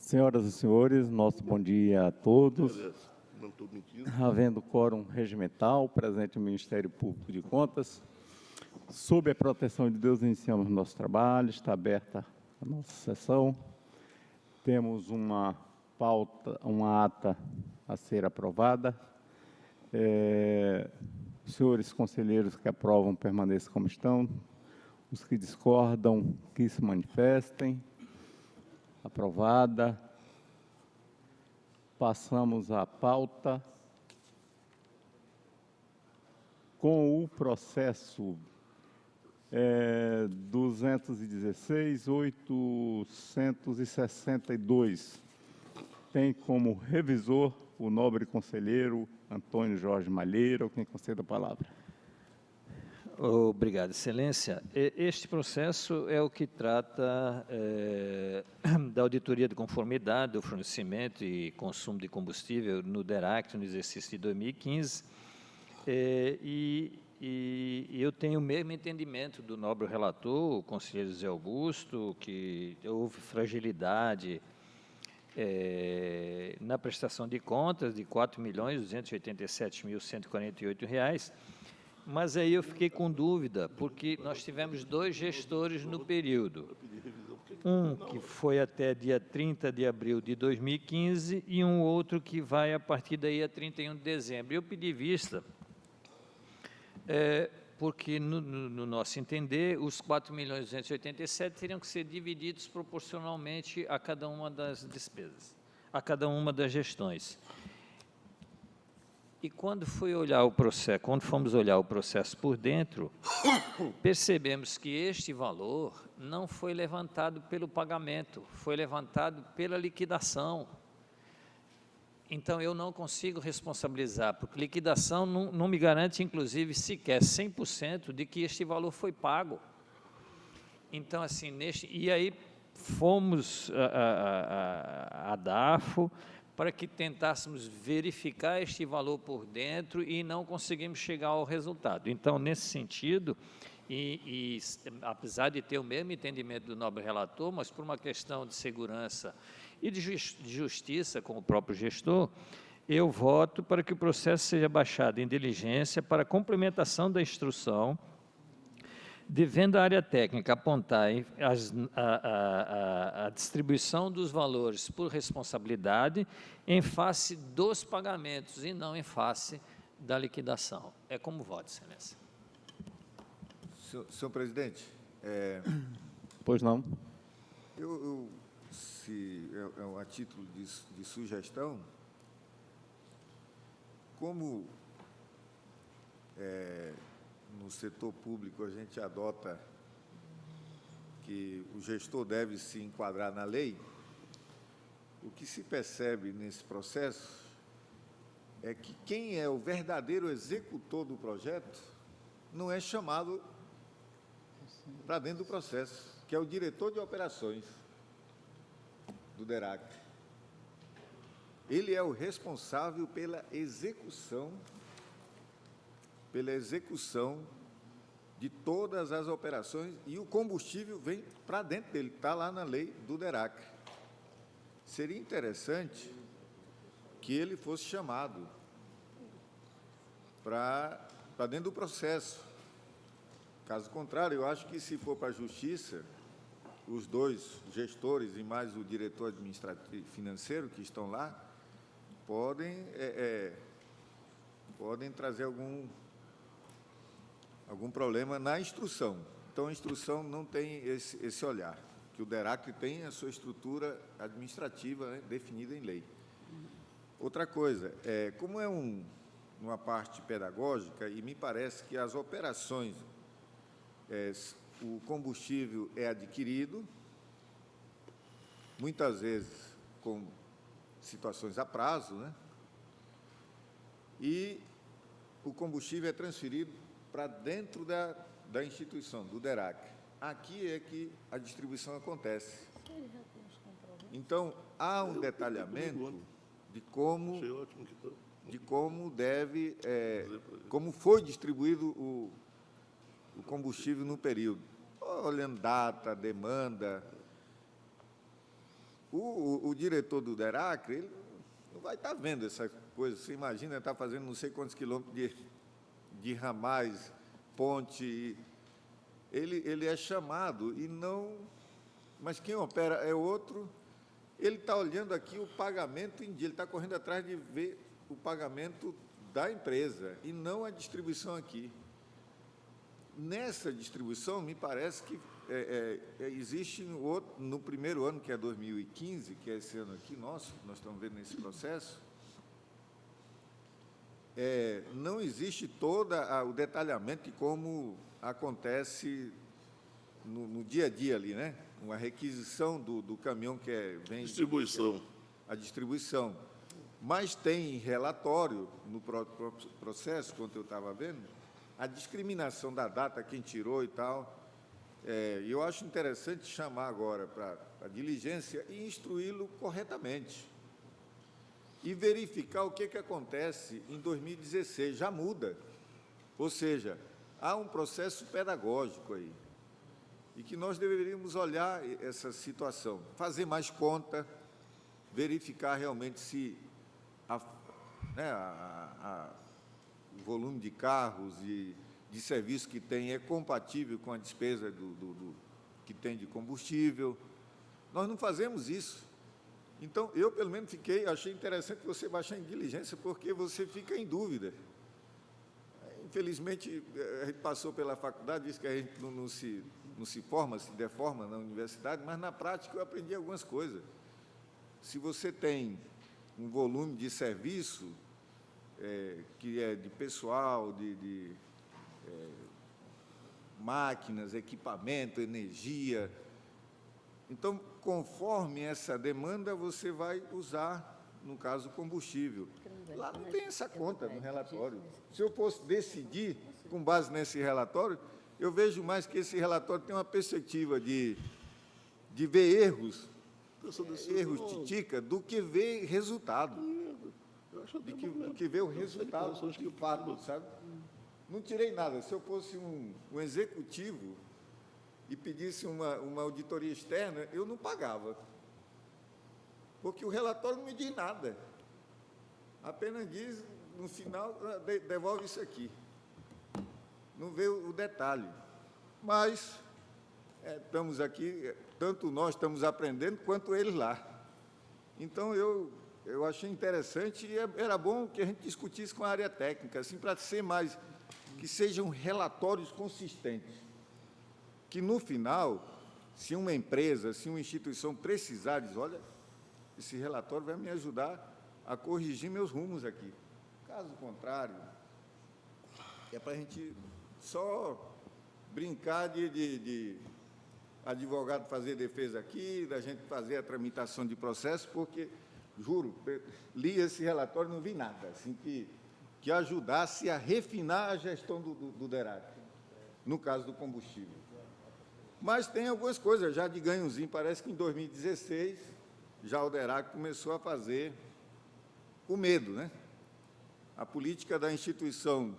Senhoras e senhores, nosso bom dia a todos. Não estou mentindo. Havendo quórum regimental, presente o Ministério Público de Contas, sob a proteção de Deus, iniciamos nosso trabalho, está aberta a nossa sessão. Temos uma pauta, uma ata a ser aprovada. Os senhores conselheiros que aprovam permaneçam como estão. Os que discordam, que se manifestem. Aprovada. Passamos à pauta com o processo 216.862. Tem como revisor o nobre conselheiro Antônio Jorge Malheiro, quem concede a palavra. Obrigado, Excelência. Este processo é o que trata da auditoria de conformidade do fornecimento e consumo de combustível no DERAC, no exercício de 2015, e eu tenho o mesmo entendimento do nobre relator, o conselheiro José Augusto, que houve fragilidade na prestação de contas de R$ 4.287.148, mas aí eu fiquei com dúvida, porque nós tivemos dois gestores no período, um que foi até dia 30 de abril de 2015 e um outro que vai a partir daí a 31 de dezembro. Eu pedi vista, porque, no nosso entender, os 4.287 teriam que ser divididos proporcionalmente a cada uma das despesas, a cada uma das gestões. E quando fomos olhar o processo por dentro, percebemos que este valor não foi levantado pelo pagamento, foi levantado pela liquidação. Então, eu não consigo responsabilizar, porque liquidação não me garante, inclusive, sequer 100% de que este valor foi pago. Então, assim, e aí fomos a DAFO, para que tentássemos verificar este valor por dentro e não conseguimos chegar ao resultado. Então, nesse sentido, apesar de ter o mesmo entendimento do nobre relator, mas por uma questão de segurança e de justiça com o próprio gestor, eu voto para que o processo seja baixado em diligência para complementação da instrução, devendo a área técnica apontar a distribuição dos valores por responsabilidade em face dos pagamentos e não em face da liquidação. É como voto, Excelência. Senhor presidente, Pois não. Se a título de sugestão, como no setor público a gente adota que o gestor deve se enquadrar na lei, o que se percebe nesse processo é que quem é o verdadeiro executor do projeto não é chamado para dentro do processo, que é o diretor de operações do DERAC. Ele é o responsável pela execução de todas as operações, e o combustível vem para dentro dele, está lá na lei do DERAC. Seria interessante que ele fosse chamado para dentro do processo. Caso contrário, eu acho que, se for para a Justiça, os dois gestores e mais o diretor administrativo financeiro que estão lá podem trazer algum problema na instrução. Então, a instrução não tem esse olhar, que o DERAC tem a sua estrutura administrativa, né, definida em lei. Outra coisa, como é uma parte pedagógica, e me parece que as operações, o combustível é adquirido, muitas vezes com situações a prazo, né, e o combustível é transferido para dentro da instituição, do DERAC. Aqui é que a distribuição acontece. Então, há um detalhamento de como foi distribuído o combustível no período, olhando data, demanda, o diretor do DERACRE, ele não vai estar vendo essa coisa. Você imagina, está fazendo não sei quantos quilômetros de ramais, ponte. Ele é chamado e não... Mas quem opera é outro. Ele está olhando aqui o pagamento em dia, ele está correndo atrás de ver o pagamento da empresa e não a distribuição aqui. Nessa distribuição, me parece que existe no primeiro ano, que é 2015, que é esse ano aqui nosso, nós estamos vendo nesse processo, não existe todo o detalhamento de como acontece no dia a dia ali, né? Uma requisição do caminhão que vem... Distribuição. A distribuição. Mas tem relatório no próprio processo, quando eu estava vendo, a discriminação da data, quem tirou e tal. E eu acho interessante chamar agora para a diligência e instruí-lo corretamente. E verificar o que acontece em 2016, já muda. Ou seja, há um processo pedagógico aí. E que nós deveríamos olhar essa situação, fazer mais conta, verificar realmente se o volume de carros e de serviço que tem é compatível com a despesa que tem de combustível. Nós não fazemos isso. Então, eu, pelo menos, achei interessante você baixar em diligência, porque você fica em dúvida. Infelizmente, a gente passou pela faculdade, disse que a gente não se forma, se deforma na universidade, mas, na prática, eu aprendi algumas coisas. Se você tem um volume de serviço, que é de pessoal, de máquinas, equipamento, energia, então, conforme essa demanda, você vai usar, no caso, combustível. Lá não tem essa conta no relatório. Se eu fosse decidir, com base nesse relatório, eu vejo mais que esse relatório tem uma perspectiva de ver erros titica, do que ver resultado. Do que ver o resultado de fato, sabe? Não tirei nada. Se eu fosse um executivo e pedisse uma auditoria externa, eu não pagava. Porque o relatório não me diz nada. Apenas diz, no final, devolve isso aqui. Não vê o detalhe. Mas estamos aqui, tanto nós estamos aprendendo, quanto eles lá. Então, eu achei interessante e era bom que a gente discutisse com a área técnica, assim, para ser mais, que sejam relatórios consistentes. Que, no final, se uma empresa, se uma instituição precisar, diz, olha, esse relatório vai me ajudar a corrigir meus rumos aqui. Caso contrário, é para a gente só brincar de advogado fazer defesa aqui, da gente fazer a tramitação de processo, porque, juro, li esse relatório e não vi nada, assim, que ajudasse a refinar a gestão do DERAC, no caso do combustível. Mas tem algumas coisas, já de ganhozinho, parece que em 2016, já o DERAC começou a fazer o medo, né? A política da instituição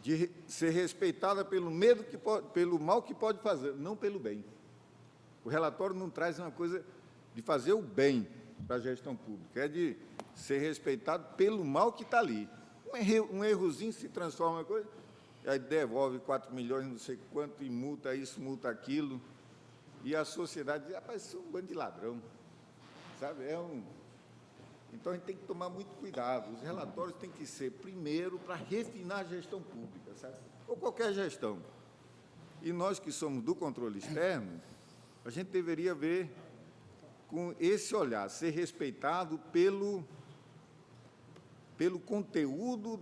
de ser respeitada pelo medo pelo mal que pode fazer, não pelo bem. O relatório não traz uma coisa de fazer o bem para a gestão pública, é de ser respeitado pelo mal que está ali. Um errozinho se transforma em coisa, e aí devolve 4 milhões, não sei quanto, e multa isso, multa aquilo, e a sociedade diz, rapaz, isso é um bando de ladrão, sabe? Então, a gente tem que tomar muito cuidado. Os relatórios têm que ser, primeiro, para refinar a gestão pública, sabe? Ou qualquer gestão. E nós que somos do controle externo, a gente deveria ver com esse olhar, ser respeitado pelo conteúdo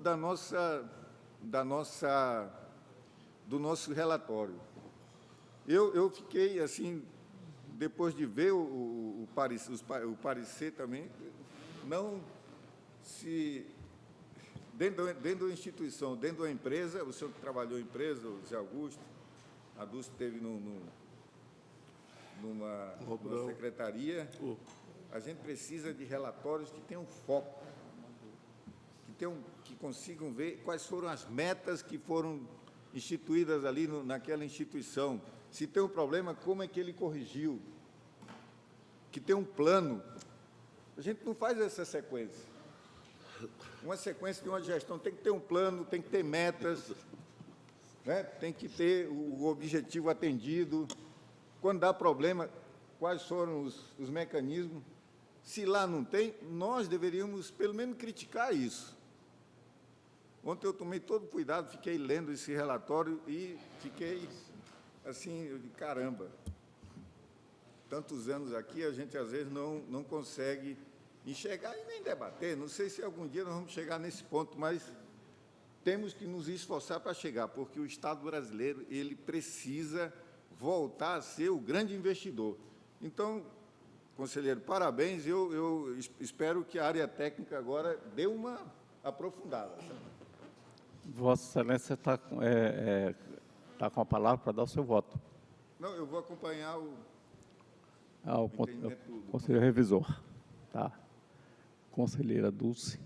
do nosso relatório. Eu fiquei, assim, depois de ver o parecer também, não se... Dentro da instituição, dentro da empresa, o senhor que trabalhou em empresa, o Zé Augusto, a Dulce esteve numa secretaria, a gente precisa de relatórios que tenham foco, que consigam ver quais foram as metas que foram instituídas ali naquela instituição. Se tem um problema, como é que ele corrigiu? que tem um plano. A gente não faz essa sequência. Uma sequência de uma gestão tem que ter um plano, tem que ter metas, né? Tem que ter o objetivo atendido. Quando dá problema, quais foram os mecanismos? Se lá não tem, nós deveríamos, pelo menos, criticar isso. Ontem eu tomei todo cuidado, fiquei lendo esse relatório e fiquei assim, eu digo, caramba, tantos anos aqui, a gente às vezes não consegue enxergar e nem debater. Não sei se algum dia nós vamos chegar nesse ponto, mas temos que nos esforçar para chegar, porque o Estado brasileiro ele precisa voltar a ser o grande investidor. Então, conselheiro, parabéns. Eu espero que a área técnica agora dê uma aprofundada. Vossa Excelência está com a palavra para dar o seu voto. Não, eu vou acompanhar o entendimento do conselheiro revisor. Tá. Conselheira Dulce.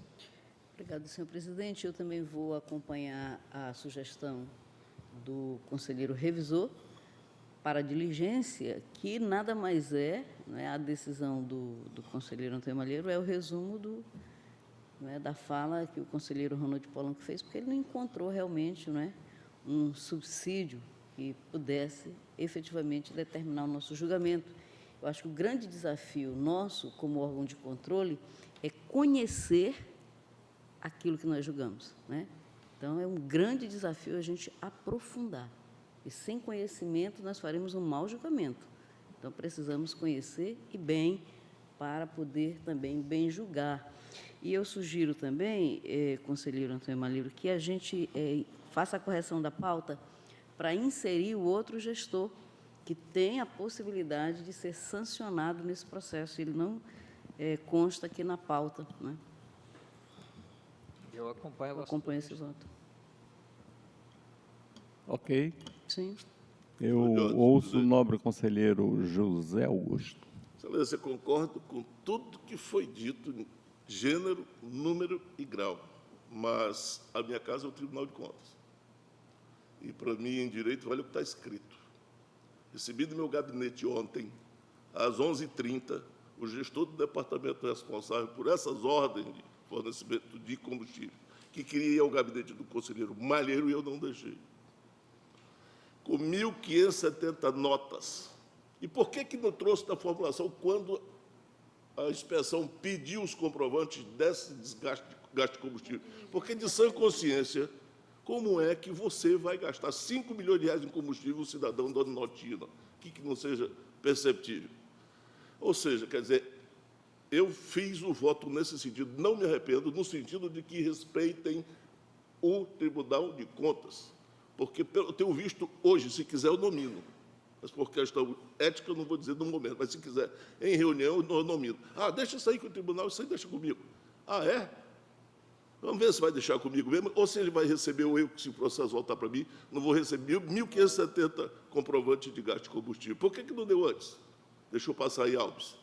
Obrigado, senhor presidente. Eu também vou acompanhar a sugestão do conselheiro revisor para a diligência, que nada mais é, né, a decisão do conselheiro Antônio Malheiro é o resumo da fala que o conselheiro Ronald Polanco fez, porque ele não encontrou realmente, um subsídio que pudesse efetivamente determinar o nosso julgamento. Eu acho que o grande desafio nosso, como órgão de controle, é conhecer aquilo que nós julgamos, né? Então, é um grande desafio a gente aprofundar. E, sem conhecimento, nós faremos um mau julgamento. Então, precisamos conhecer e bem para poder também bem julgar. E eu sugiro também, conselheiro Antônio Malheiro, que a gente faça a correção da pauta para inserir o outro gestor que tem a possibilidade de ser sancionado nesse processo. Ele não consta aqui na pauta, né? Eu acompanho esse voto. Ok. Sim. Eu ouço o nobre conselheiro José Augusto. Excelência, concordo com tudo que foi dito, gênero, número e grau, mas a minha casa é o Tribunal de Contas. E, para mim, em direito, vale o que está escrito. Recebi do meu gabinete ontem, às 11h30, o gestor do departamento responsável por essas ordens de fornecimento de combustível, que queria ir ao gabinete do conselheiro Malheiro, e eu não deixei. Com 1.570 notas. E por que não trouxe da formulação quando a inspeção pediu os comprovantes desse desgaste de combustível? Porque, de sã consciência, como é que você vai gastar 5 milhões de reais em combustível, um cidadão dando notina, que não seja perceptível? Ou seja, quer dizer, eu fiz o voto nesse sentido, não me arrependo, no sentido de que respeitem o Tribunal de Contas. Porque eu tenho visto hoje, se quiser, eu nomino. Mas por questão ética, eu não vou dizer no momento, mas se quiser, em reunião, eu nomino. Ah, deixa isso aí com o tribunal, isso aí deixa comigo. Ah, é? Vamos ver se vai deixar comigo mesmo, ou se ele vai receber o eu, que se o processo voltar para mim, não vou receber 1.570 comprovantes de gasto de combustível. Por que não deu antes? Deixou passar aí, Alves.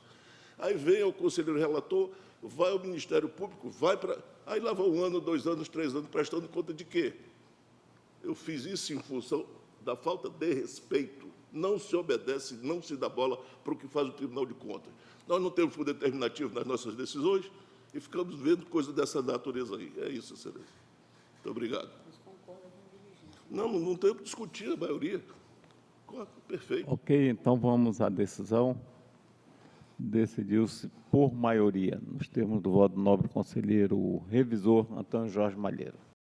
Aí vem o conselheiro relator, vai ao Ministério Público, vai para... Aí lá vai 1 ano, 2 anos, 3 anos, prestando conta de quê? Eu fiz isso em função da falta de respeito. Não se obedece, não se dá bola para o que faz o Tribunal de Contas. Nós não temos poder determinativo nas nossas decisões e ficamos vendo coisas dessa natureza aí. É isso, excelência. Muito obrigado. Não tenho que discutir a maioria. Perfeito. Ok, então vamos à decisão. Decidiu-se por maioria, nos termos do voto do nobre conselheiro revisor Antônio Jorge Malheiro.